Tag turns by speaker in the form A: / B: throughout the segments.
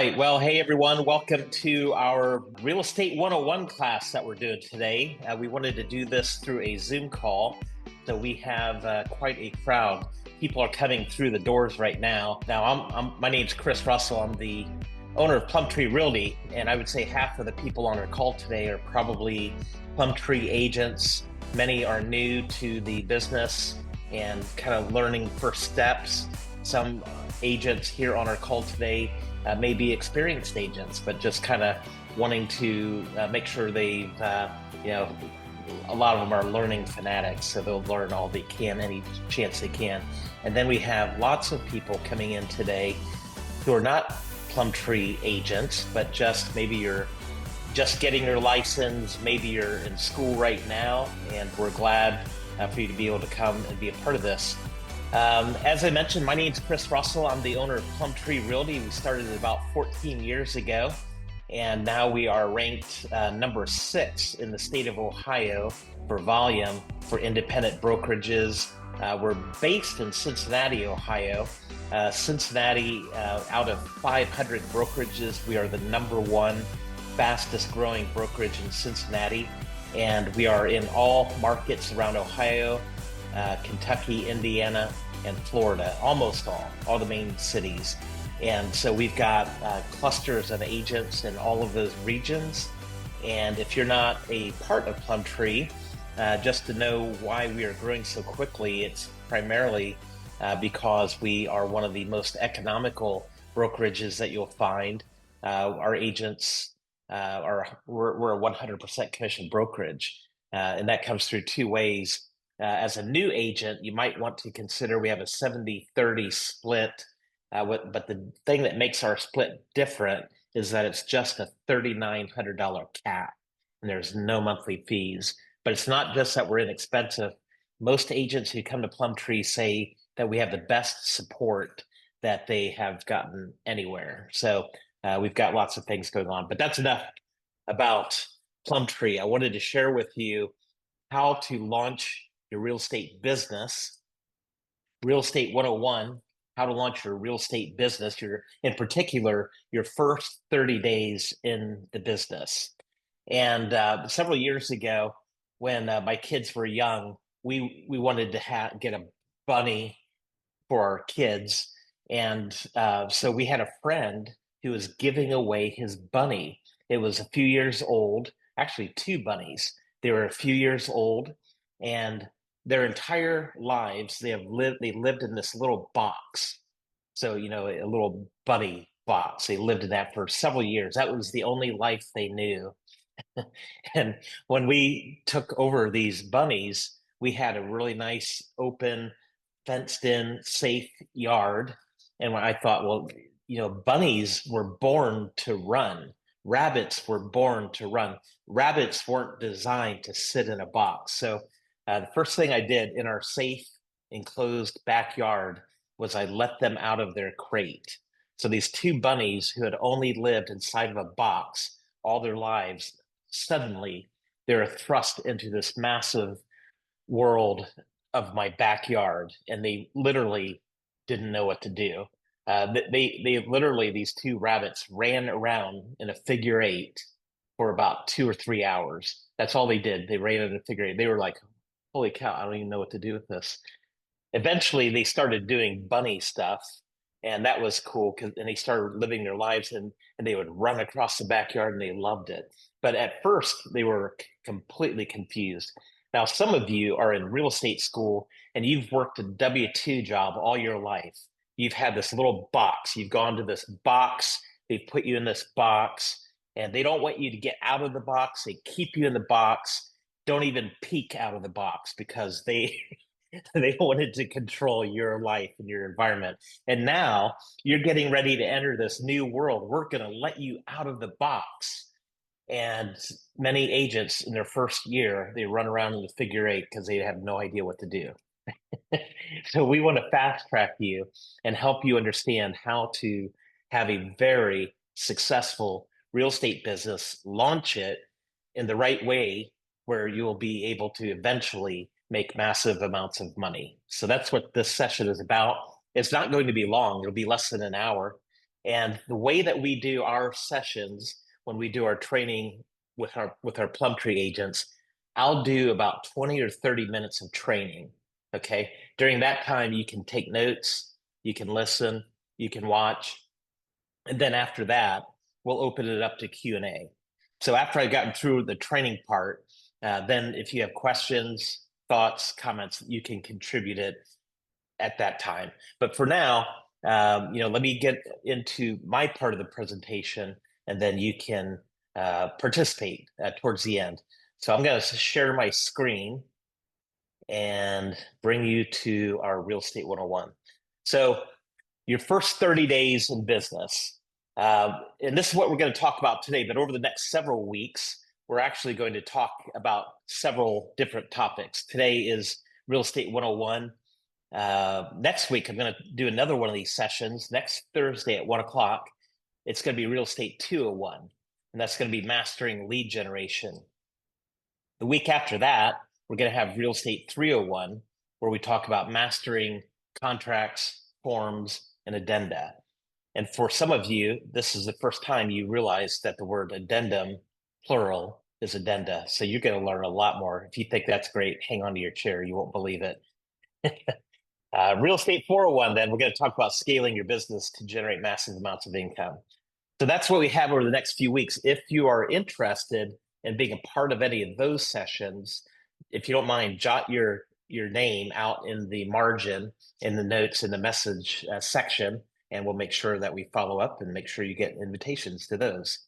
A: right. Well, hey everyone, welcome to our Real Estate 101 class that we're doing today. We wanted to do this through a Zoom call, so we have quite a crowd. People are coming through the doors right now. Now, my name's Chris Russell. I'm the owner of Plum Tree Realty, and I would say half of the people on our call today are probably Plum Tree agents. Many are new to the business and kind of learning first steps. Some agents here on our call today may be experienced agents, but just kind of wanting to make sure they've, a lot of them are learning fanatics, so they'll learn all they can, any chance they can. And then we have lots of people coming in today who are not Plum Tree agents, but just maybe you're just getting your license, maybe you're in school right now, and we're glad for you to be able to come and be a part of this. As I mentioned, my name is Chris Russell. I'm the owner of Plum Tree Realty. We started about 14 years ago, and now we are ranked number 6 in the state of Ohio for volume for independent brokerages. We're based in Cincinnati, Ohio. Cincinnati, out of 500 brokerages, we are the number 1 fastest growing brokerage in Cincinnati, and we are in all markets around Ohio, Kentucky, Indiana, and Florida, almost all the main cities. And so we've got clusters of agents in all of those regions. And if you're not a part of Plum Tree, just to know why we are growing so quickly, it's primarily because we are one of the most economical brokerages that you'll find. Our agents we're a 100% commission brokerage, and that comes through 2 ways. As a new agent, you might want to consider we have a 70-30 split. But the thing that makes our split different is that it's just a $3,900 cap, and there's no monthly fees. But it's not just that we're inexpensive. Most agents who come to Plum Tree say that we have the best support that they have gotten anywhere. So we've got lots of things going on. But that's enough about Plum Tree. I wanted to share with you how to launch your real estate business. Real Estate 101, how to launch your real estate business, in particular, your first 30 days in the business. And several years ago, when my kids were young, we wanted to get a bunny for our kids. And so we had a friend who was giving away his bunny. It was a few years old, actually 2 bunnies. They were a few years old, and their entire lives they lived in this little box. So, a little bunny box. They lived in that for several years. That was the only life they knew. And when we took over these bunnies, we had a really nice, open, fenced in, safe yard. And when I thought, well, bunnies were born to run. Rabbits were born to run. Rabbits weren't designed to sit in a box. So the first thing I did in our safe, enclosed backyard was I let them out of their crate. So these 2 bunnies who had only lived inside of a box all their lives, suddenly they're thrust into this massive world of my backyard, and they literally didn't know what to do. They literally, these 2 rabbits ran around in a figure 8 for about 2 or 3 hours. That's all they did. They ran in a figure 8. They were like, holy cow, I don't even know what to do with this. Eventually, they started doing bunny stuff, and that was cool and they started living their lives, and they would run across the backyard, and they loved it. But at first, they were completely confused. Now, some of you are in real estate school, and you've worked a W-2 job all your life. You've had this little box. You've gone to this box. They put you in this box, and they don't want you to get out of the box. They keep you in the box. Don't even peek out of the box because they wanted to control your life and your environment. And now you're getting ready to enter this new world. We're going to let you out of the box. And many agents in their first year, they run around in the figure 8 because they have no idea what to do. So we want to fast track you and help you understand how to have a very successful real estate business, launch it in the right way where you will be able to eventually make massive amounts of money. So that's what this session is about. It's not going to be long. It'll be less than an hour. And the way that we do our sessions when we do our training with our Plum Tree agents, I'll do about 20 or 30 minutes of training. Okay. During that time, you can take notes, you can listen, you can watch. And then after that, we'll open it up to Q&A. So after I've gotten through the training part, then if you have questions, thoughts, comments, you can contribute it at that time. But for now, let me get into my part of the presentation, and then you can participate towards the end. So I'm going to share my screen and bring you to our Real Estate 101. So your first 30 days in business. And this is what we're going to talk about today, but over the next several weeks, we're actually going to talk about several different topics. Today is Real Estate 101. Next week, I'm going to do another one of these sessions. Next Thursday at 1 o'clock, it's going to be Real Estate 201, and that's going to be mastering lead generation. The week after that, we're going to have Real Estate 301, where we talk about mastering contracts, forms, and addenda. And for some of you, this is the first time you realize that the word addendum, plural, is addenda. So you're going to learn a lot more. If you think that's great, hang on to your chair. You won't believe it. Real Estate 401, then we're going to talk about scaling your business to generate massive amounts of income. So that's what we have over the next few weeks. If you are interested in being a part of any of those sessions, if you don't mind, jot your name out in the margin, in the notes, in the message section, and we'll make sure that we follow up and make sure you get invitations to those.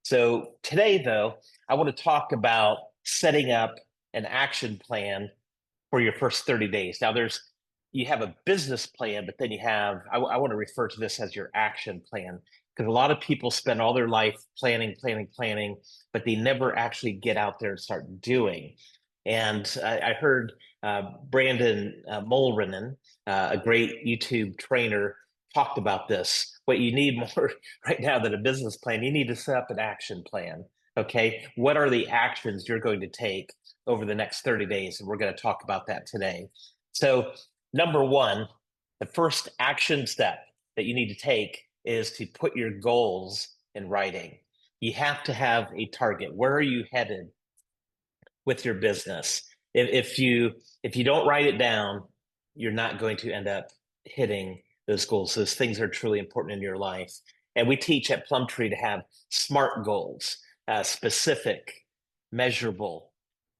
A: So today, though, I want to talk about setting up an action plan for your first 30 days. Now, you have a business plan, but then you have, I want to refer to this as your action plan, because a lot of people spend all their life planning, but they never actually get out there and start doing. And I heard Brandon Mulrenin, a great YouTube trainer, talked about this. What you need more right now than a business plan, you need to set up an action plan. Okay. What are the actions you're going to take over the next 30 days? And we're going to talk about that today. So, number one, the first action step that you need to take is to put your goals in writing. You have to have a target. Where are you headed with your business? If you don't write it down, you're not going to end up hitting those goals. Those things are truly important in your life. And we teach at Plum Tree to have SMART goals, specific, measurable,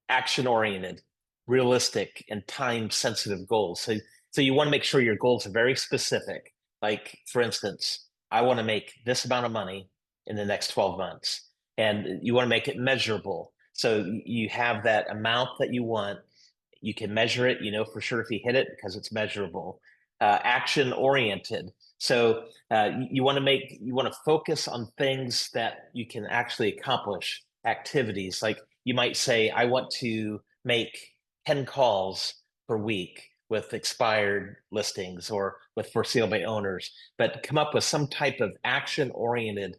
A: action-oriented, realistic, and time-sensitive goals. So you want to make sure your goals are very specific. Like, for instance, I want to make this amount of money in the next 12 months. And you want to make it measurable. So you have that amount that you want. You can measure it, you know for sure if you hit it because it's measurable. Action oriented. So you want to focus on things that you can actually accomplish, activities. Like you might say, I want to make 10 calls per week with expired listings or with for sale by owners, but come up with some type of action oriented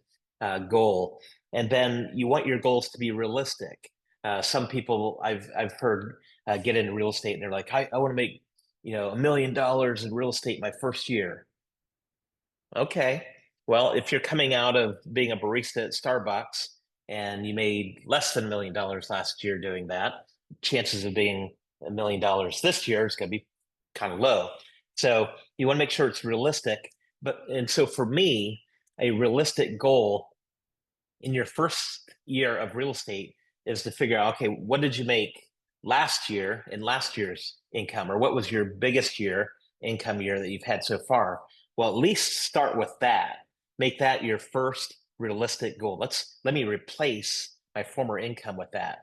A: goal. And then you want your goals to be realistic. Some people I've heard get into real estate and they're like, I want to make $1 million in real estate my first year. Okay. Well, if you're coming out of being a barista at Starbucks and you made less than $1 million last year doing that, chances of being $1 million this year is going to be kind of low. So you want to make sure it's realistic. And so for me, a realistic goal in your first year of real estate is to figure out, okay, what did you make last year in last year's income, or what was your biggest income year that you've had so far? Well, at least start with that. Make that your first realistic goal. Let me replace my former income with that.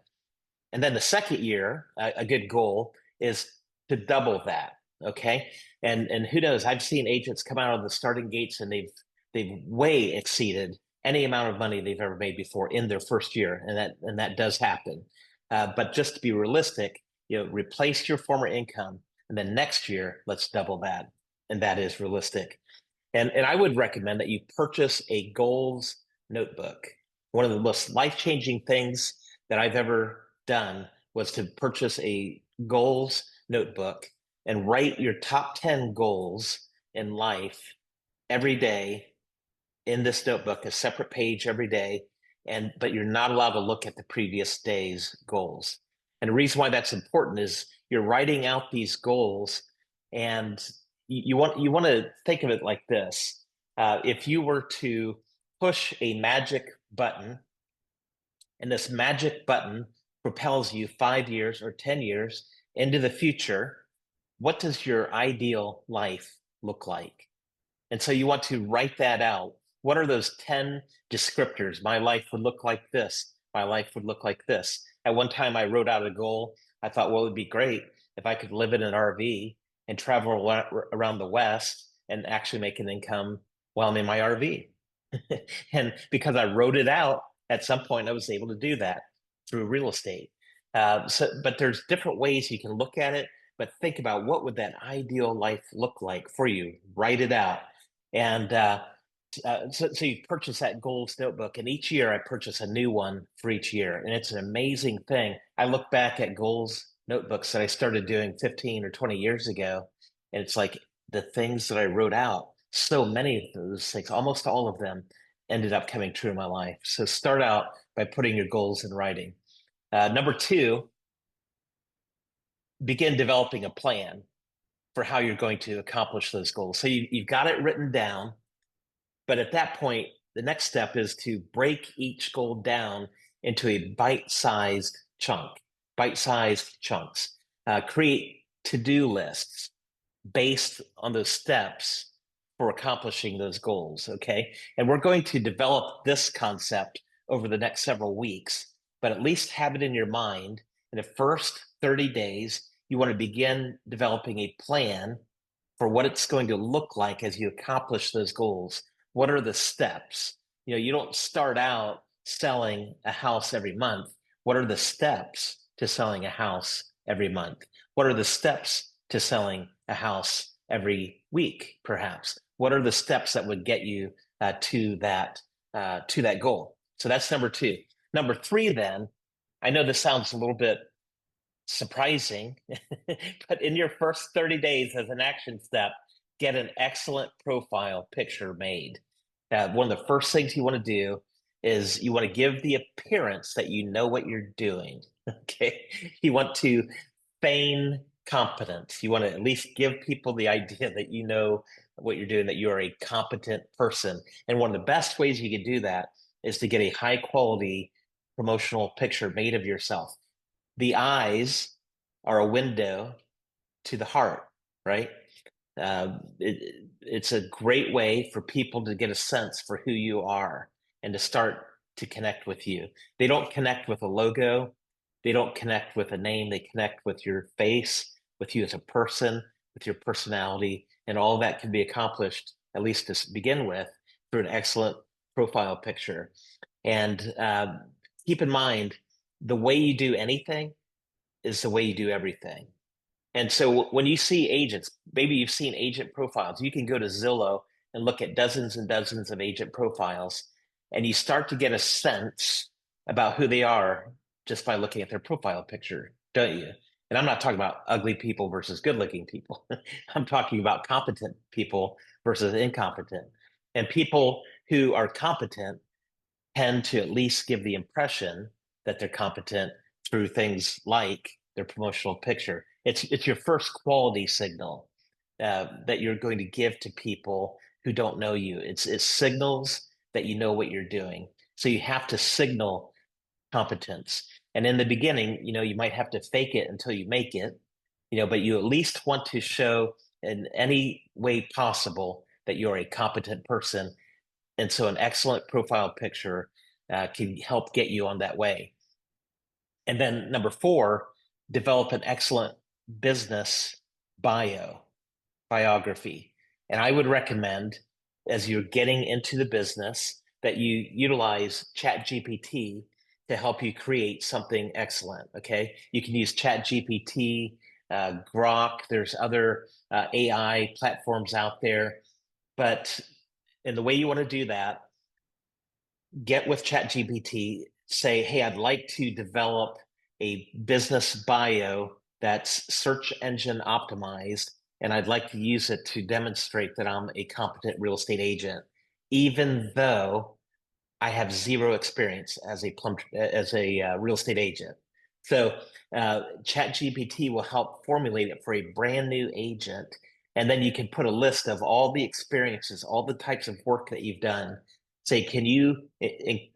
A: And then the second year, a good goal is to double that. Okay. And who knows? I've seen agents come out of the starting gates and they've way exceeded any amount of money they've ever made before in their first year. And that does happen. But just to be realistic, replace your former income. And then next year, let's double that. And that is realistic. And I would recommend that you purchase a goals notebook. One of the most life-changing things that I've ever done was to purchase a goals notebook and write your top 10 goals in life every day in this notebook, a separate page every day, but you're not allowed to look at the previous day's goals. And the reason why that's important is you're writing out these goals, and you want to think of it like this. If you were to push a magic button, and this magic button propels you 5 years or 10 years into the future, what does your ideal life look like? And so you want to write that out. What are those 10 descriptors? My life would look like this. My life would look like this. At one time, I wrote out a goal. I thought, well, it would be great if I could live in an RV and travel around the West and actually make an income while I'm in my RV. And because I wrote it out, at some point, I was able to do that through real estate. But there's different ways you can look at it. But think about what would that ideal life look like for you. Write it out. And so you purchase that goals notebook, and each year I purchase a new one for each year. And it's an amazing thing. I look back at goals notebooks that I started doing 15 or 20 years ago, and it's like the things that I wrote out, so many of those things, almost all of them ended up coming true in my life. So start out by putting your goals in writing. Number two, begin developing a plan for how you're going to accomplish those goals. So you've got it written down. But at that point, the next step is to break each goal down into a bite-sized chunks. Create to-do lists based on those steps for accomplishing those goals. Okay. And we're going to develop this concept over the next several weeks, but at least have it in your mind. In the first 30 days, you want to begin developing a plan for what it's going to look like as you accomplish those goals. What are the steps? You don't start out selling a house every month. What are the steps to selling a house every month? What are the steps to selling a house every week, perhaps? What are the steps that would get you to that goal? So that's number two. Number three, then, I know this sounds a little bit surprising, but in your first 30 days as an action step, get an excellent profile picture made. One of the first things you want to do is you want to give the appearance that you know what you're doing. Okay. You want to feign competence. You want to at least give people the idea that you know what you're doing, that you are a competent person. And one of the best ways you can do that is to get a high quality promotional picture made of yourself. The eyes are a window to the heart, right? It's a great way for people to get a sense for who you are and to start to connect with you. They don't connect with a logo. They don't connect with a name. They connect with your face, with you as a person, with your personality, and all that can be accomplished, at least to begin with, through an excellent profile picture. And keep in mind, the way you do anything is the way you do everything. And so when you see agents, maybe you've seen agent profiles, you can go to Zillow and look at dozens and dozens of agent profiles, and you start to get a sense about who they are just by looking at their profile picture, don't you? And I'm not talking about ugly people versus good looking people. I'm talking about competent people versus incompetent. And people who are competent tend to at least give the impression that they're competent through things like their promotional picture. It's your first quality signal that you're going to give to people who don't know you. It signals that you know what you're doing. So you have to signal competence. And in the beginning, you might have to fake it until you make it, but you at least want to show in any way possible that you're a competent person. And so an excellent profile picture can help get you on that way. And then number four, develop an excellent business biography. And I would recommend, as you're getting into the business, that you utilize ChatGPT to help you create something excellent. Okay. You can use ChatGPT, Grok, there's other AI platforms out there. But in the way you want to do that, get with ChatGPT, say, hey, I'd like to develop a business bio that's search engine optimized, and I'd like to use it to demonstrate that I'm a competent real estate agent. even though I have zero experience as a real estate agent. So ChatGPT will help formulate it for a brand new agent, and then you can put a list of all the experiences, all the types of work that you've done. Say, can you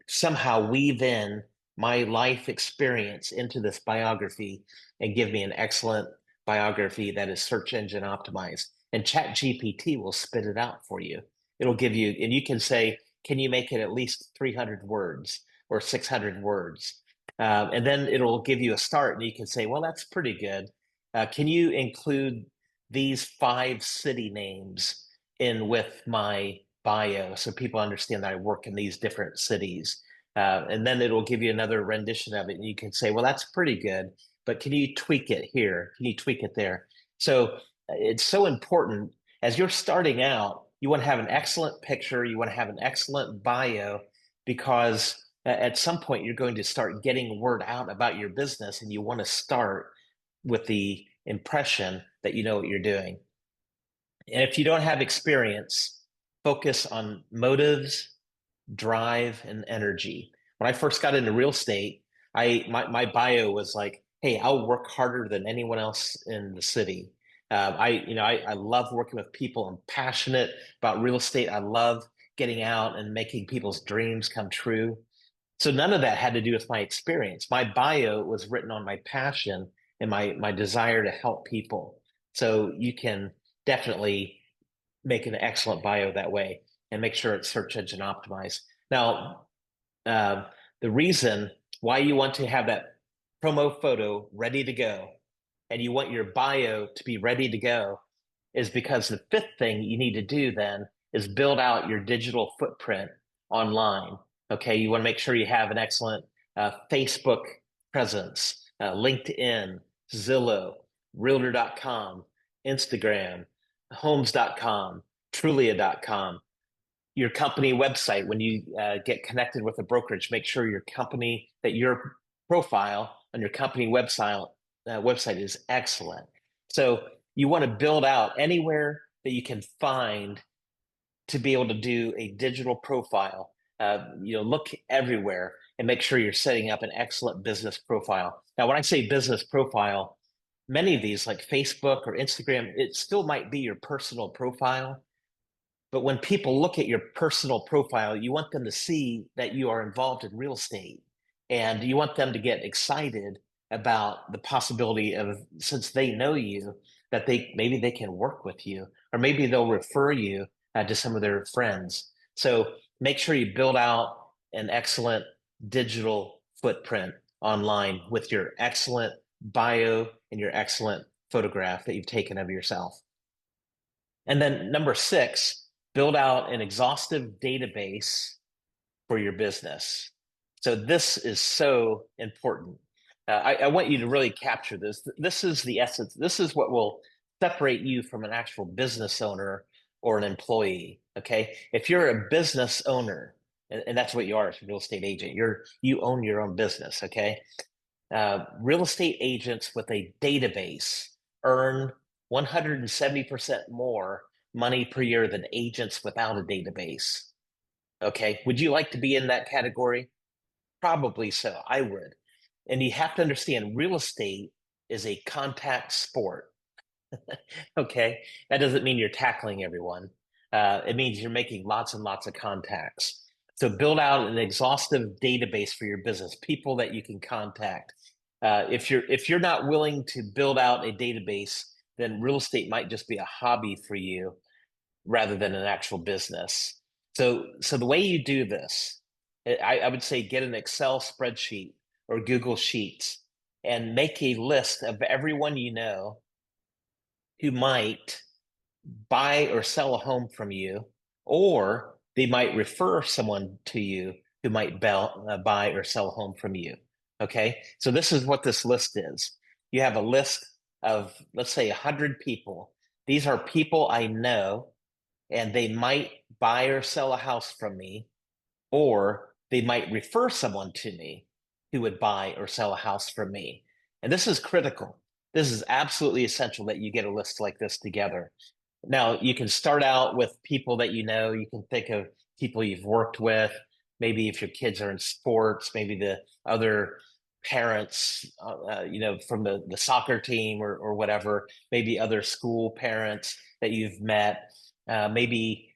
A: somehow weave in my life experience into this biography and give me an excellent biography that is search engine optimized? And ChatGPT will spit it out for you. It'll give you, and you can say, can you make it at least 300 words or 600 words? And then it'll give you a start, and you can say, well, that's pretty good. Can you include these 5 city names in with my bio so people understand that I work in these different cities? And then it'll give you another rendition of it, and you can say, well, that's pretty good, but can you tweak it here? Can you tweak it there? So it's so important as you're starting out, you want to have an excellent picture, you want to have an excellent bio, because at some point you're going to start getting word out about your business, and you want to start with the impression that you know what you're doing. And if you don't have experience, focus on motives, drive, and energy. When I first got into real estate, my bio was like, "Hey, I'll work harder than anyone else in the city." I love working with people. I'm passionate about real estate. I love getting out and making people's dreams come true. So none of that had to do with my experience. My bio was written on my passion and my desire to help people. So you can definitely make an excellent bio that way and make sure it's search engine optimized. Now, uh, the reason why you want to have that promo photo ready to go and you want your bio to be ready to go is because the fifth thing you need to do then is build out your digital footprint online. Okay, you want to make sure you have an excellent Facebook presence, LinkedIn, Zillow, Realtor.com, Instagram, Homes.com, Trulia.com, your company website. When you get connected with a brokerage, make sure your profile on your company website is excellent. So you want to build out anywhere that you can find to be able to do a digital profile. Look everywhere and make sure you're setting up an excellent business profile. Now, when I say business profile, many of these, like Facebook or Instagram, it still might be your personal profile. But when people look at your personal profile, you want them to see that you are involved in real estate, and you want them to get excited about the possibility of, since they know you, that maybe they can work with you, or maybe they'll refer you to some of their friends. So make sure you build out an excellent digital footprint online with your excellent bio and your excellent photograph that you've taken of yourself. And then number 6, build out an exhaustive database for your business. So this is so important. I want you to really capture this. This is the essence. This is what will separate you from an actual business owner or an employee. Okay, if you're a business owner, and that's what you are as a real estate agent, you own your own business. Okay, real estate agents with a database earn 170% more money per year than agents without a database. Okay. Would you like to be in that category? Probably so. I would. And you have to understand real estate is a contact sport. Okay. That doesn't mean you're tackling everyone. It means you're making lots and lots of contacts. So build out an exhaustive database for your business, people that you can contact. If you're not willing to build out a database, then real estate might just be a hobby for you rather than an actual business. So the way you do this, I would say get an Excel spreadsheet or Google Sheets and make a list of everyone you know who might buy or sell a home from you, or they might refer someone to you who might buy or sell a home from you. Okay, so this is what this list is. You have a list of, let's say, 100 people. These are people I know, and they might buy or sell a house from me, or they might refer someone to me who would buy or sell a house from me. And this is critical. This is absolutely essential that you get a list like this together. Now, you can start out with people that you know. You can think of people you've worked with, maybe if your kids are in sports, maybe the other parents, from the soccer team or whatever, maybe other school parents that you've met, maybe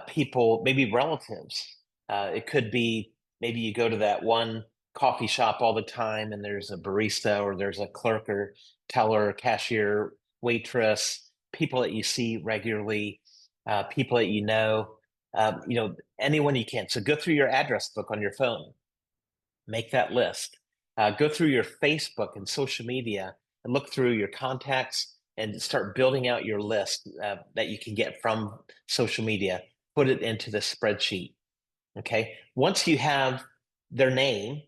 A: people, maybe relatives. It could be maybe you go to that one coffee shop all the time and there's a barista or there's a clerk or teller, cashier, waitress, people that you see regularly, people that anyone you can. So go through your address book on your phone, make that list. Go through your Facebook and social media and look through your contacts and start building out your list that you can get from social media. Put it into the spreadsheet. Okay. Once you have their name,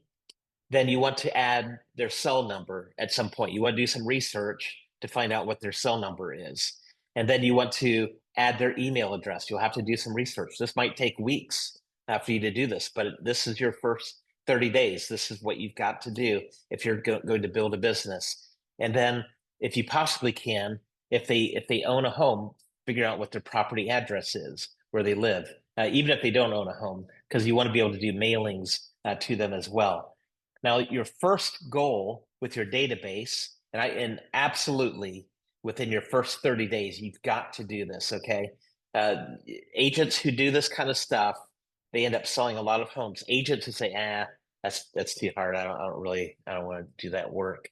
A: then you want to add their cell number at some point. You want to do some research to find out what their cell number is. And then you want to add their email address. You'll have to do some research. This might take weeks for you to do this, but this is your first 30 days. This is what you've got to do if you're going to build a business. And then if you possibly can, if they own a home, figure out what their property address is, where they live, even if they don't own a home, because you want to be able to do mailings to them as well. Now, your first goal with your database, and absolutely within your first 30 days, you've got to do this, okay? Agents who do this kind of stuff, they end up selling a lot of homes. Agents who say, that's too hard. I don't want to do that work.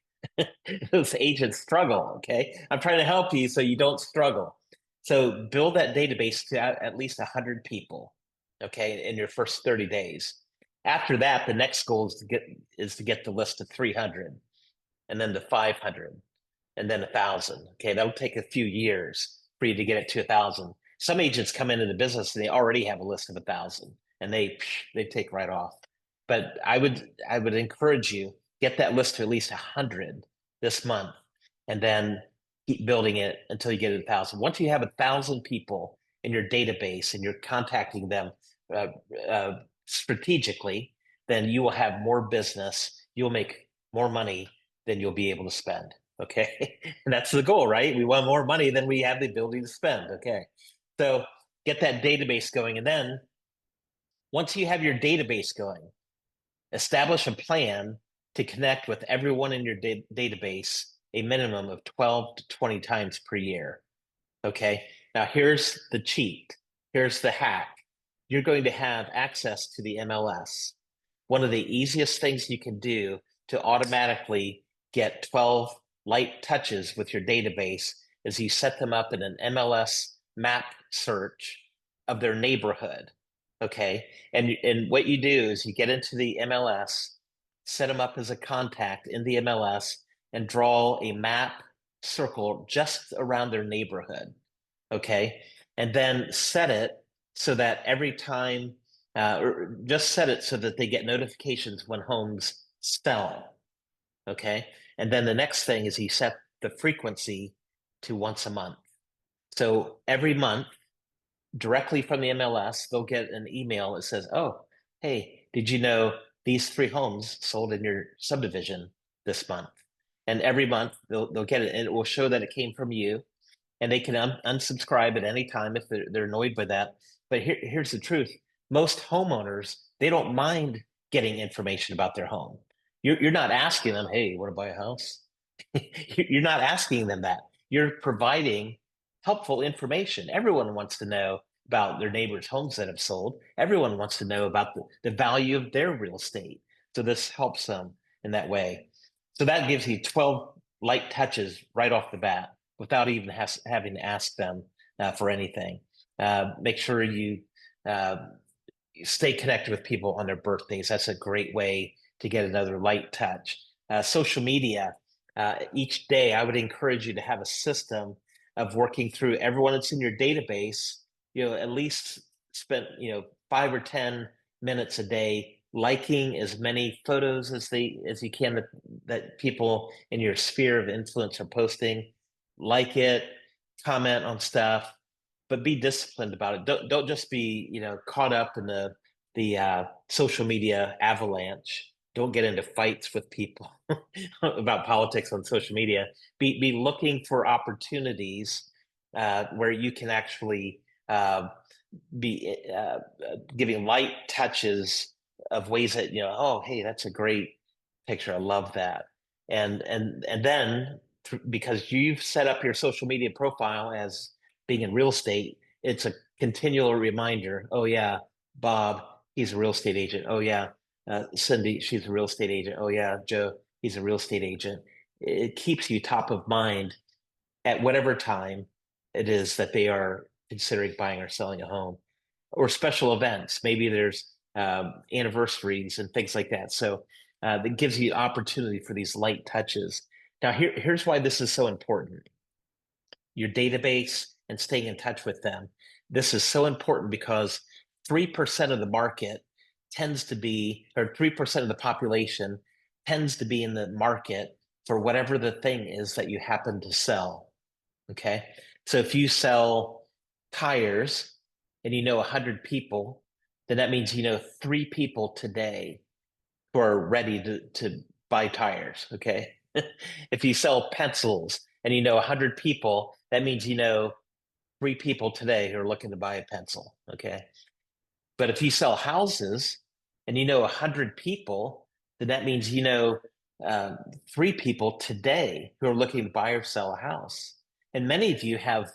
A: Those agents struggle, okay? I'm trying to help you so you don't struggle. So build that database to at least 100 people, okay, in your first 30 days. After that, the next goal is to get the list to 300, and then to 500, and then 1,000. Okay, that'll take a few years for you to get it to 1,000. Some agents come into the business and they already have a list of 1,000, and they take right off. But I would encourage you, get that list to at least 100 this month, and then keep building it until you get it 1,000. Once you have 1,000 people in your database and you're contacting them strategically, then you will have more business. You'll make more money than you'll be able to spend. Okay. And that's the goal, right? We want more money than we have the ability to spend. Okay. So get that database going. And then once you have your database going, establish a plan to connect with everyone in your database a minimum of 12 to 20 times per year. Okay. Now here's the cheat. Here's the hack. You're going to have access to the MLS. One of the easiest things you can do to automatically get 12 light touches with your database is you set them up in an MLS map search of their neighborhood. Okay. And what you do is you get into the MLS, set them up as a contact in the MLS, and draw a map circle just around their neighborhood. Okay. And then set it so that every time, or just set it so that they get notifications when homes sell. Okay. And then the next thing is you set the frequency to once a month. So every month, directly from the MLS, they'll get an email that says, oh, hey, did you know these 3 homes sold in your subdivision this month? And every month they'll get it, and it will show that it came from you. And they can unsubscribe at any time if they're annoyed by that. But here's the truth. Most homeowners, they don't mind getting information about their home. You're not asking them, hey, you want to buy a house? You're not asking them that. You're providing helpful information. Everyone wants to know about their neighbors' homes that have sold. Everyone wants to know about the value of their real estate. So this helps them in that way. So that gives you 12 light touches right off the bat without even having to ask them for anything. Make sure you stay connected with people on their birthdays. That's a great way to get another light touch. Social media, each day, I would encourage you to have a system of working through everyone that's in your database, at least spend, 5 or 10 minutes a day liking as many photos as you can that people in your sphere of influence are posting. Like it, comment on stuff, but be disciplined about it. Don't just be caught up in the social media avalanche. Don't get into fights with people about politics on social media. Be looking for opportunities where you can actually be giving light touches of ways that, oh, hey, that's a great picture. I love that. And then because you've set up your social media profile as being in real estate, it's a continual reminder. Oh yeah, Bob, he's a real estate agent. Oh yeah, Cindy, she's a real estate agent. Oh yeah, Joe, he's a real estate agent. It keeps you top of mind at whatever time it is that they are considering buying or selling a home, or special events. Maybe there's anniversaries and things like that. So that gives you opportunity for these light touches. Now, here's why this is so important. Your database and staying in touch with them. This is so important because 3% of the market tends to be, or 3% of the population tends to be in the market for whatever the thing is that you happen to sell. Okay. So if you sell tires and you know 100 people, then that means you know 3 people today who are ready to buy tires. Okay. If you sell pencils and you know 100 people, that means you know 3 people today who are looking to buy a pencil. Okay. But if you sell houses and you know 100 people, then that means you know 3 people today who are looking to buy or sell a house. And many of you have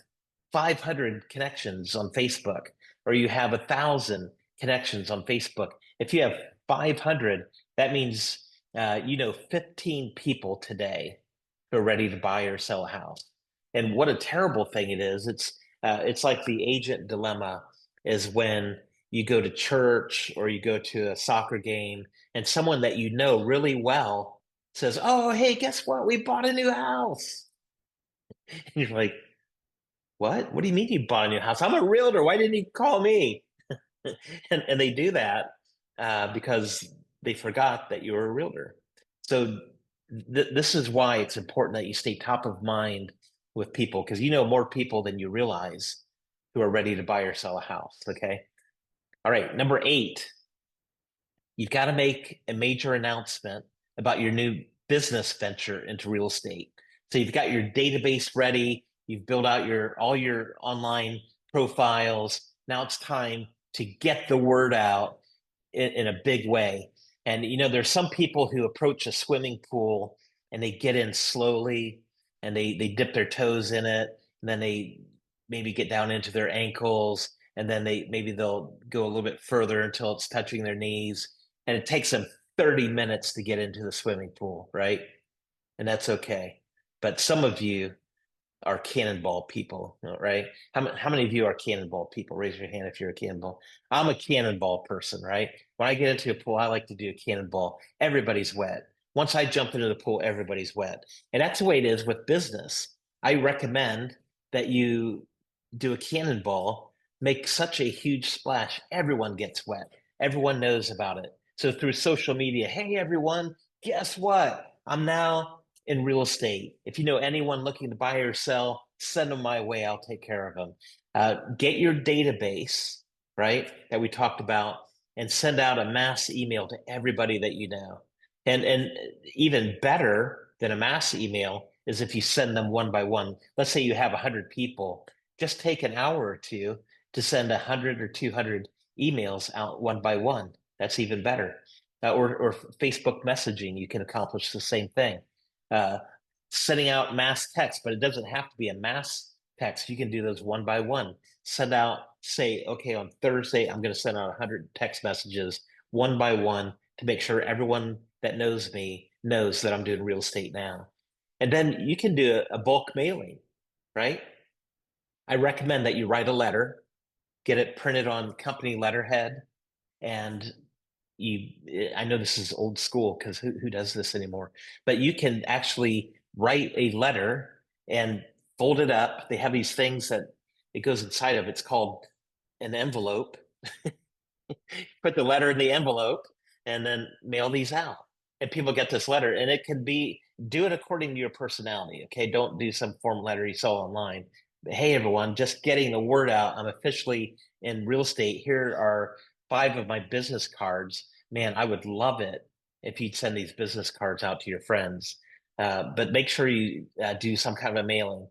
A: 500 connections on Facebook, or you have 1,000 connections on Facebook. If you have 500, that means you know 15 people today who are ready to buy or sell a house. And what a terrible thing it is. It's like the agent dilemma is when you go to church or you go to a soccer game and someone that you know really well says, "Oh, hey, guess what? We bought a new house." And you're like, "What? What do you mean you bought a new house? I'm a realtor. Why didn't you call me?" And they do that because they forgot that you're a realtor. So this is why it's important that you stay top of mind with people, because you know more people than you realize who are ready to buy or sell a house. Okay. All right. Number 8, you've got to make a major announcement about your new business venture into real estate. So you've got your database ready, you've built out your all your online profiles. Now it's time to get the word out in a big way. And there's some people who approach a swimming pool and they get in slowly and they dip their toes in it, and then they maybe get down into their ankles, and then they'll go a little bit further until it's touching their knees, and it takes them 30 minutes to get into the swimming pool, right? And that's okay. But some of you are cannonball people, right? How many of you are cannonball people? Raise your hand if you're a cannonball. I'm a cannonball person, right? When I get into a pool, I like to do a cannonball. Everybody's wet. Once I jump into the pool, everybody's wet. And that's the way it is with business. I recommend that you do a cannonball, make such a huge splash, everyone gets wet. Everyone knows about it. So through social media, hey everyone, guess what? I'm now in real estate. If you know anyone looking to buy or sell, send them my way. I'll take care of them. Get your database, right, that we talked about, and send out a mass email to everybody that you know. And even better than a mass email is if you send them one by one. Let's say you have 100 people, just take an hour or two to send 100 or 200 emails out one by one. That's even better. Or Facebook messaging, you can accomplish the same thing. Uh, Sending out mass text, but it doesn't have to be a mass text. You can do those one by one. Send out, say, okay, on Thursday, I'm going to send out 100 text messages one by one to make sure everyone that knows me knows that I'm doing real estate now. And then you can do a bulk mailing, right? I recommend that you write a letter, get it printed on company letterhead, and I know this is old school because who does this anymore? But you can actually write a letter and fold it up. They have these things that it goes inside of. It's called an envelope. Put the letter in the envelope and then mail these out. And people get this letter, and it can be, do it according to your personality. Okay. Don't do some form letter you saw online. Hey, everyone, just getting the word out. I'm officially in real estate. Here are 5 of my business cards. Man, I would love it if you'd send these business cards out to your friends. But make sure you do some kind of a mailing.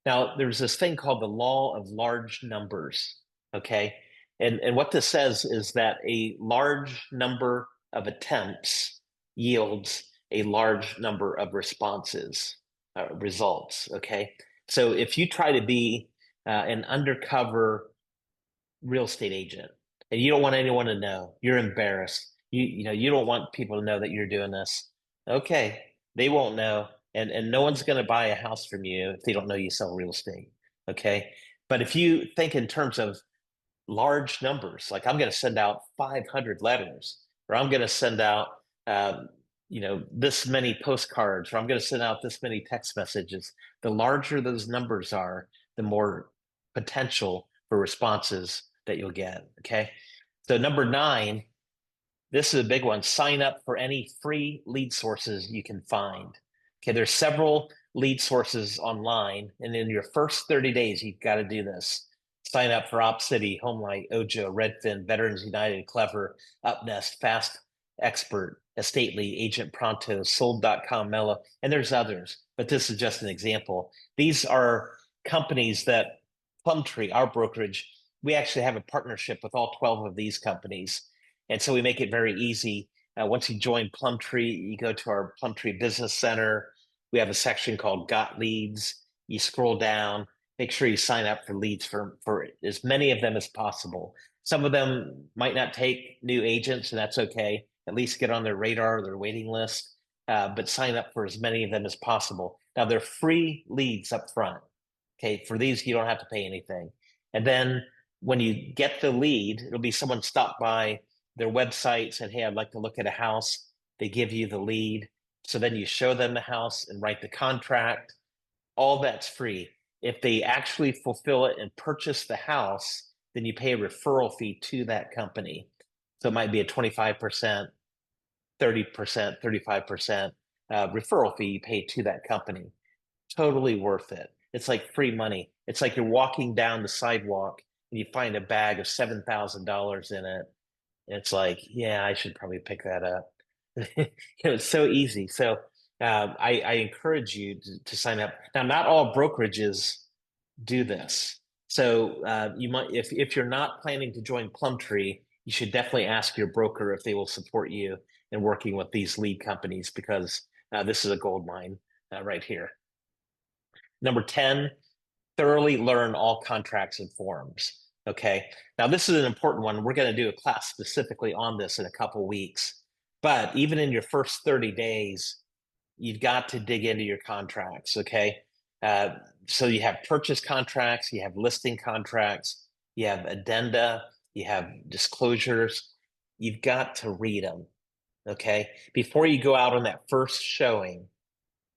A: Now, there's this thing called the law of large numbers. Okay. And what this says is that a large number of attempts yields a large number of responses, results. Okay. So if you try to be an undercover real estate agent and you don't want anyone to know, you're embarrassed. You don't want people to know that you're doing this. Okay. They won't know. And no one's going to buy a house from you if they don't know you sell real estate. Okay. But if you think in terms of large numbers. Like I'm going to send out 500 letters, or I'm going to send out, this many postcards, or I'm going to send out this many text messages. The larger those numbers are, the more potential for responses that you'll get. Okay. So number 9, this is a big one. Sign up for any free lead sources you can find. Okay, there's several lead sources online, and in your first 30 days, you've got to do this. Sign up for OpCity, HomeLight, Ojo, Redfin, Veterans United, Clever, UpNest, Fast Expert, Estately, Agent Pronto, Sold.com, Mello, and there's others, but this is just an example. These are companies that Plum Tree, our brokerage, we actually have a partnership with all 12 of these companies. And so we make it very easy. Once you join Plum Tree, you go to our Plum Tree Business Center. We have a section called Got Leads. You scroll down, make sure you sign up for leads for as many of them as possible. Some of them might not take new agents, and that's okay. At least get on their radar or their waiting list, but sign up for as many of them as possible. Now, they're free leads up front. Okay, for these, you don't have to pay anything. And then when you get the lead, it'll be someone stopped by their website, said, hey, I'd like to look at a house. They give you the lead. So then you show them the house and write the contract. All that's free. If they actually fulfill it and purchase the house, then you pay a referral fee to that company. So it might be a 25%, 30%, 35% referral fee you pay to that company. Totally worth it. It's like free money. It's like you're walking down the sidewalk and you find a bag of $7,000 in it. And it's like, yeah, I should probably pick that up. It's so easy. So I encourage you to sign up. Now, not all brokerages do this. So you might, if you're not planning to join Plum Tree, you should definitely ask your broker if they will support you in working with these lead companies, because this is a gold mine right here. Number 10, thoroughly learn all contracts and forms. Okay. Now, this is an important one. We're going to do a class specifically on this in a couple weeks. But even in your first 30 days, you've got to dig into your contracts. Okay. So you have purchase contracts, you have listing contracts, you have addenda, you have disclosures. You've got to read them. Okay. Before you go out on that first showing,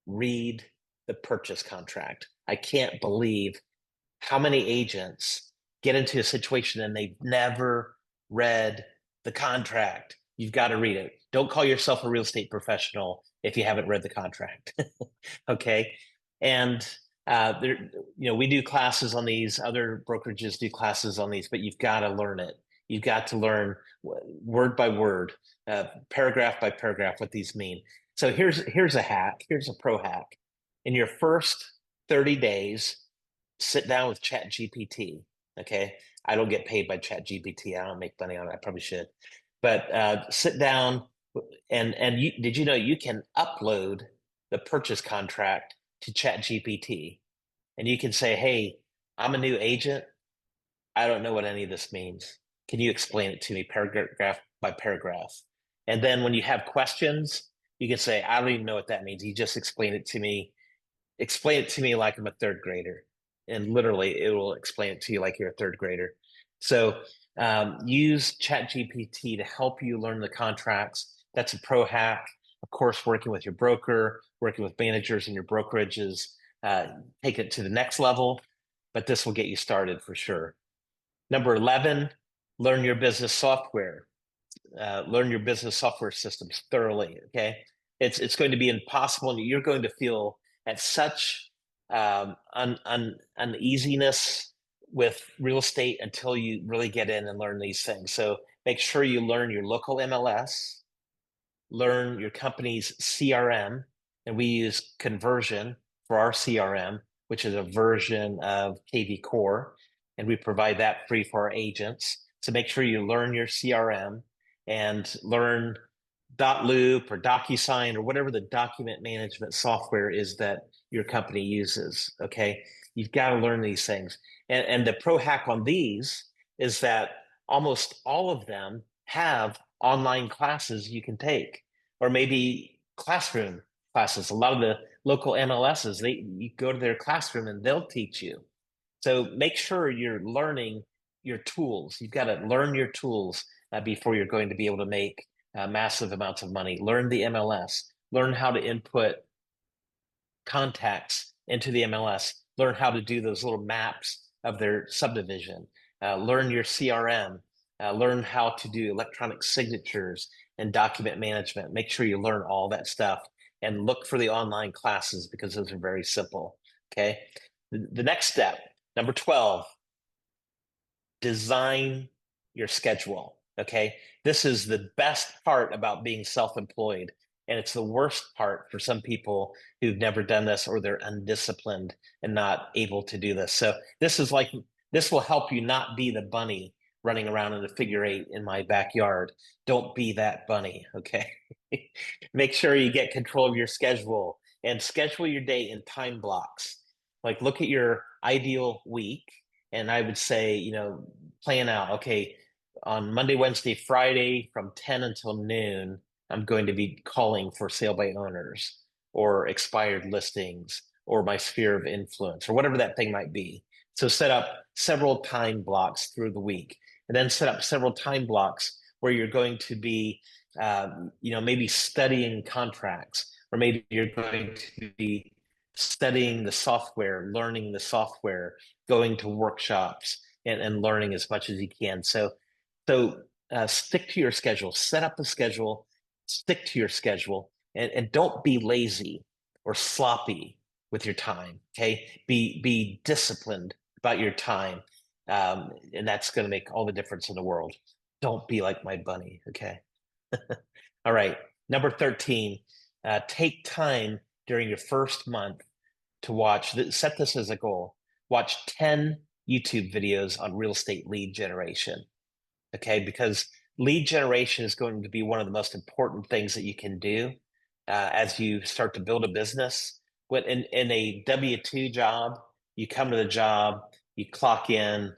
A: read the purchase contract. I can't believe how many agents get into a situation and they've never read the contract. You've got to read it. Don't call yourself a real estate professional if you haven't read the contract. Okay. And we do classes on these, other brokerages do classes on these, but you've got to learn it. You've got to learn word by word, paragraph by paragraph, what these mean. So here's a hack. Here's a pro hack. In your first 30 days, sit down with ChatGPT. Okay. I don't get paid by ChatGPT. I don't make money on it. I probably should. But sit down and did you know you can upload the purchase contract to ChatGPT, and you can say, hey, I'm a new agent. I don't know what any of this means. Can you explain it to me paragraph by paragraph? And then when you have questions, you can say, I don't even know what that means. You just explain it to me. Explain it to me like I'm a third grader. And literally, it will explain it to you like you're a third grader. So use ChatGPT to help you learn the contracts. That's a pro hack. Of course, working with your broker, working with managers in your brokerages, take it to the next level, but this will get you started for sure. Number 11, learn your business software. Learn your business software systems thoroughly. Okay, it's going to be impossible, and you're going to feel at such uneasiness with real estate until you really get in and learn these things. So make sure you learn your local MLS, learn your company's CRM, and we use Conversion for our CRM, which is a version of KV Core. and we provide that free for our agents. So make sure you learn your CRM and learn Loop or DocuSign or whatever the document management software is that your company uses. Okay. You've got to learn these things. And the pro hack on these is that almost all of them have online classes you can take, or maybe classroom classes. A lot of the local MLSs, you go to their classroom and they'll teach you. So make sure you're learning your tools. You've got to learn your tools before you're going to be able to make massive amounts of money. Learn the MLS. Learn how to input contacts into the MLS. Learn how to do those little maps of their subdivision. Learn your CRM. Learn how to do electronic signatures and document management. Make sure you learn all that stuff and look for the online classes because those are very simple. Okay. The next step, number 12, design your schedule. Okay. This is the best part about being self-employed. And it's the worst part for some people who've never done this or they're undisciplined and not able to do this. So this will help you not be the bunny running around in a figure eight in my backyard. Don't be that bunny. Okay. Make sure you get control of your schedule and schedule your day in time blocks. Like look at your ideal week. And I would say, plan out, okay, on Monday, Wednesday, Friday from 10 until noon, I'm going to be calling for sale by owners or expired listings or my sphere of influence or whatever that thing might be. So set up several time blocks through the week and then set up several time blocks where you're going to be, maybe studying contracts, or maybe you're going to be studying the software, learning the software, going to workshops and learning as much as you can. So stick to your schedule, set up a schedule, stick to your schedule, and don't be lazy or sloppy with your time. Okay. Be disciplined about your time. And that's going to make all the difference in the world. Don't be like my bunny. Okay. All right. Number 13, take time during your first month to set this as a goal. Watch 10 YouTube videos on real estate lead generation. Okay. Because lead generation is going to be one of the most important things that you can do as you start to build a business. When in a W-2 job, you come to the job, you clock in,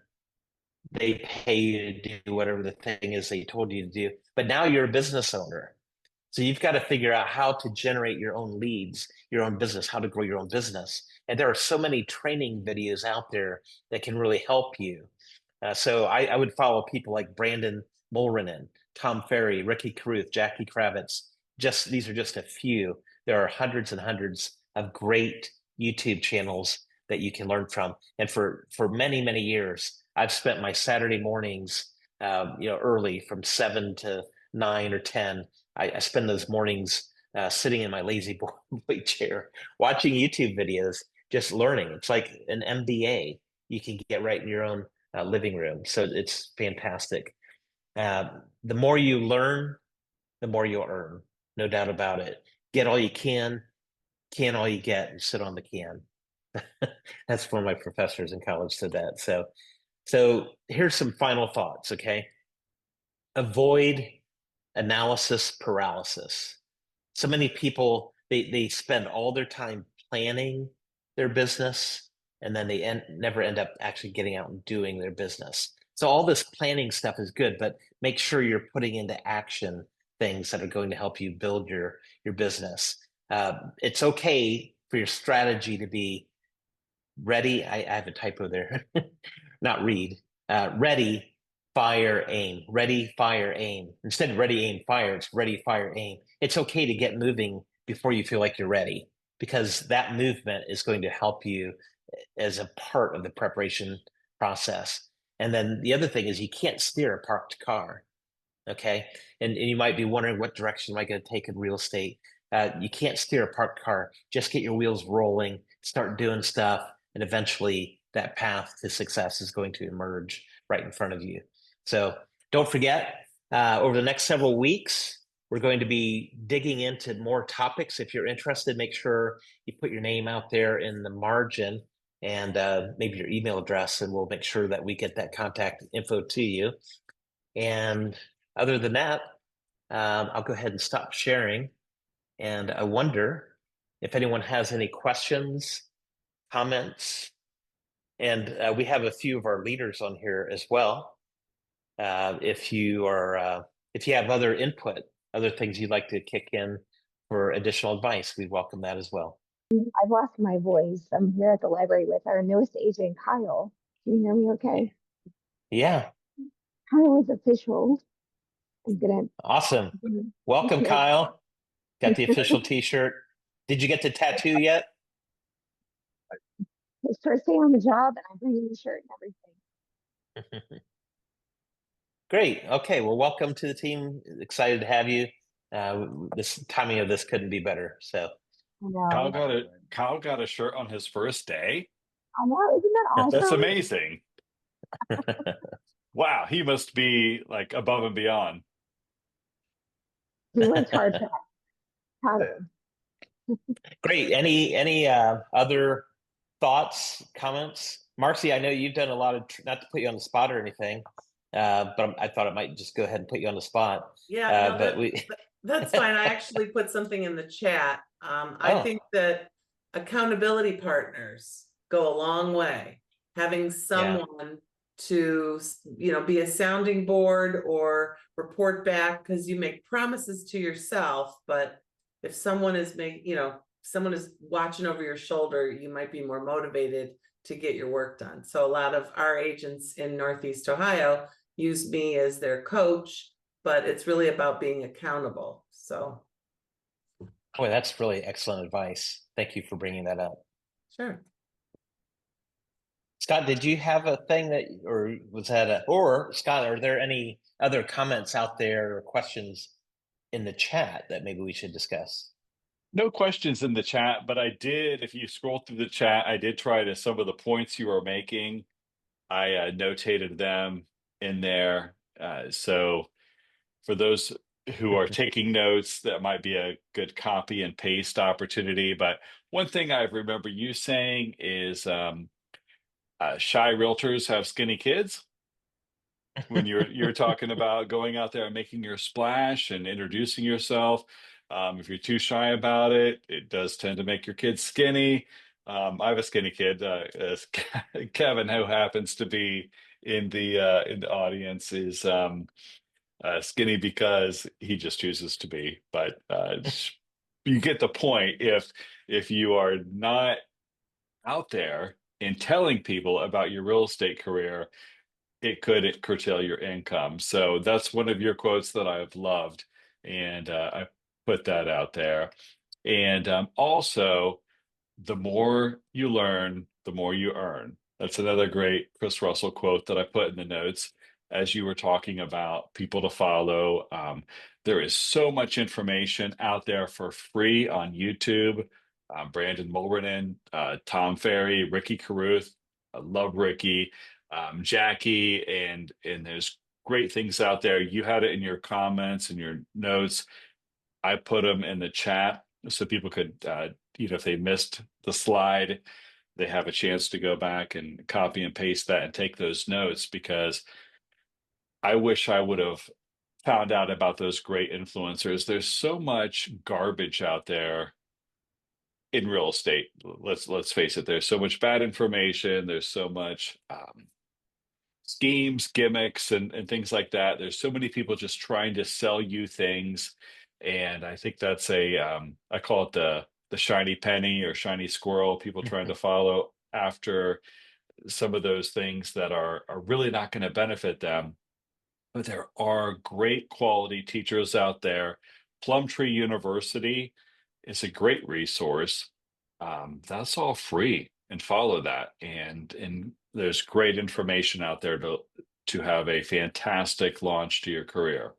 A: they pay you to do whatever the thing is they told you to do. But now you're a business owner. So you've got to figure out how to generate your own leads, your own business, how to grow your own business. And there are so many training videos out there that can really help you. So I would follow people like Brandon Mulrenin, Tom Ferry, Ricky Caruth, Jackie Kravitz. These are just a few. There are hundreds and hundreds of great YouTube channels that you can learn from. And for many, many years, I've spent my Saturday mornings, early from 7 to 9 or 10. I spend those mornings sitting in my lazy boy chair, watching YouTube videos, just learning. It's like an MBA you can get right in your own living room. So it's fantastic. The more you learn, the more you'll earn. No doubt about it. Get all you can all you get, and sit on the can. That's one of my professors in college said that. So here's some final thoughts, okay? Avoid analysis paralysis. So many people, they spend all their time planning their business and then they never end up actually getting out and doing their business. So all this planning stuff is good, but make sure you're putting into action things that are going to help you build your business. It's okay for your strategy to be ready. I have a typo there. Not read. Ready, fire, aim. Ready, fire, aim. Instead of ready, aim, fire, it's ready, fire, aim. It's okay to get moving before you feel like you're ready, because that movement is going to help you as a part of the preparation process. And then the other thing is you can't steer a parked car. Okay. And you might be wondering, what direction am I going to take in real estate? You can't steer a parked car. Just get your wheels rolling, start doing stuff, and eventually that path to success is going to emerge right in front of you. So don't forget, over the next several weeks, we're going to be digging into more topics. If you're interested, make sure you put your name out there in the margin and maybe your email address, and we'll make sure that we get that contact info to you. And other than that, I'll go ahead and stop sharing. And I wonder if anyone has any questions, comments, and we have a few of our leaders on here as well. If you have other input, other things you'd like to kick in for additional advice, we welcome that as well.
B: I've lost my voice. I'm here at the library with our newest agent, Kyle. Can you hear me okay?
A: Yeah,
B: Kyle is official. I'm gonna
A: awesome.
B: take
A: Welcome,
B: care.
A: Kyle. Got the official T-shirt. Did you get the tattoo yet?
B: His first day on the job, and I'm bringing the shirt and everything.
A: Great. Okay. Well, welcome to the team. Excited to have you. This timing of this couldn't be better. So,
B: I
C: Kyle
B: know.
C: got a shirt on his first day.
B: I know. Isn't that
C: That's
B: awesome?
C: amazing. Wow, he must be like above and beyond.
B: He works hard for that. Proud of him.
A: great. Any other thoughts, comments? Marcy, I know you've done a lot of, not to put you on the spot or anything, but I thought it might just go ahead and put you on the spot.
D: Yeah, no,
A: But we,
D: that's fine. I actually put something in the chat. I
A: oh,
D: think that accountability partners go a long way. Having
A: yeah.
D: someone to, be a sounding board or report back, because you make promises to yourself, but if someone is someone is watching over your shoulder, you might be more motivated to get your work done. So a lot of our agents in Northeast Ohio use me as their coach, but it's really about being accountable. So,
A: Boy, that's really excellent advice. Thank you for bringing that up.
D: sure.
A: Scott, did you have a thing or Scott, are there any other comments out there or questions in the chat that maybe we should discuss?
C: No questions in the chat, but if you scroll through the chat, I did try to some of the points you were making. I notated them in there. So for those who are taking notes, that might be a good copy and paste opportunity. But one thing I remember you saying is shy realtors have skinny kids. When you're talking about going out there and making your splash and introducing yourself. If you're too shy about it, it does tend to make your kids skinny. I have a skinny kid. As Kevin, who happens to be in the audience, is skinny because he just chooses to be. But you get the point. If you are not out there and telling people about your real estate career, it could curtail your income. So that's one of your quotes that I've loved, and I put that out there. And also, the more you learn, the more you earn. That's another great Chris Russell quote that I put in the notes as you were talking about people to follow. There is so much information out there for free on YouTube. Brandon Mulrenin, Tom Ferry, Ricky Caruth. I love Ricky, Jackie, and there's great things out there. You had it in your comments and your notes. I put them in the chat so people could, if they missed the slide, they have a chance to go back and copy and paste that and take those notes, because I wish I would have found out about those great influencers. There's so much garbage out there in real estate. Let's face it. There's so much bad information. There's so much schemes, gimmicks, and things like that. There's so many people just trying to sell you things, and I think that's I call it the shiny penny or shiny squirrel. People trying to follow after some of those things that are really not going to benefit them. But there are great quality teachers out there. Plum Tree University is a great resource. That's all free, and follow that. And there's great information out there to have a fantastic launch to your career.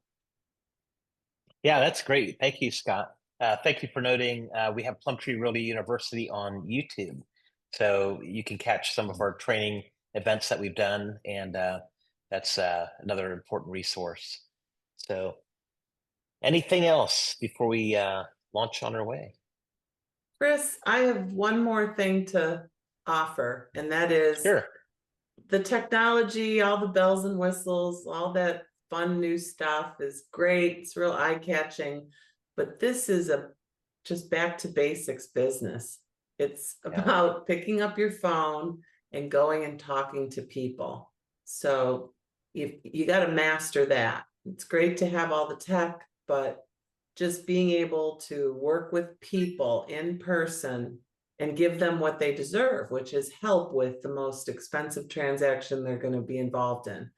A: Yeah, that's great. Thank you, Scott. Thank you for noting we have Plum Tree Realty University on YouTube. So you can catch some of our training events that we've done, and that's another important resource. So anything else before we launch on our way?
D: Chris, I have one more thing to offer, and that is
A: Sure.
D: the technology, all the bells and whistles, all that fun new stuff is great. It's real eye-catching, but this is a just back to basics business. It's about picking up your phone and going and talking to people. So you got to master that. It's great to have all the tech, but just being able to work with people in person and give them what they deserve, which is help with the most expensive transaction they're going to be involved in.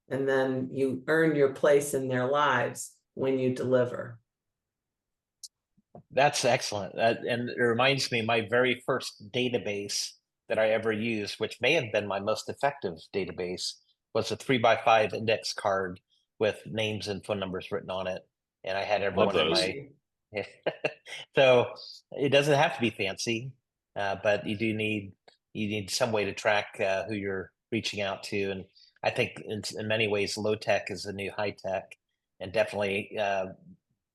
D: And then you earn your place in their lives when you deliver.
A: That's excellent. And it reminds me, my very first database that I ever used, which may have been my most effective database, was a 3x5 index card with names and phone numbers written on it. And I had everyone in my. So it doesn't have to be fancy, but you need some way to track who you're reaching out to. And I think in many ways, low tech is the new high tech, and definitely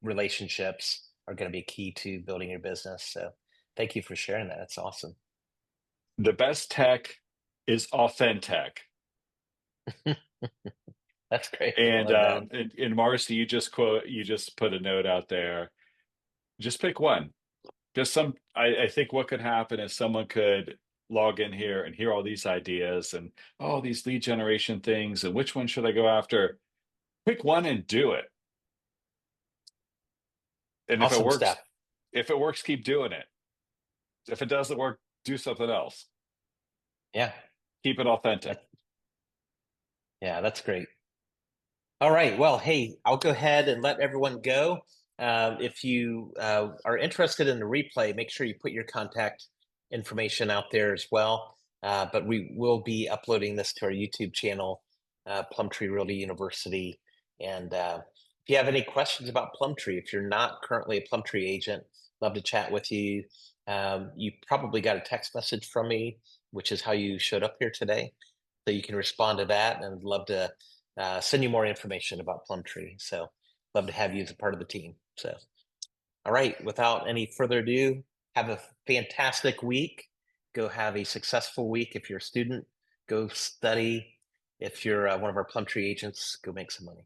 A: relationships are going to be key to building your business. So thank you for sharing that. That's awesome.
C: The best tech is authentic.
A: That's great.
C: And Marcy, you just put a note out there. Just pick one. Because I think what could happen is someone could log in here and hear all these ideas and these lead generation things, and which one should I go after? Pick one and do it. And
A: awesome
C: if it works, keep doing it. If it doesn't work, do something else.
A: Yeah.
C: Keep it authentic.
A: Yeah, that's great. All right. Well, hey, I'll go ahead and let everyone go. If you are interested in the replay, make sure you put your contact information out there as well. But we will be uploading this to our YouTube channel, Plum Tree Realty University. And if you have any questions about Plum Tree, if you're not currently a Plum Tree agent, love to chat with you. You probably got a text message from me, which is how you showed up here today. So you can respond to that, and I'd love to send you more information about Plum Tree. So love to have you as a part of the team. So, all right, without any further ado, have a fantastic week. Go have a successful week. If you're a student, go study. If you're one of our Plum Tree agents, go make some money.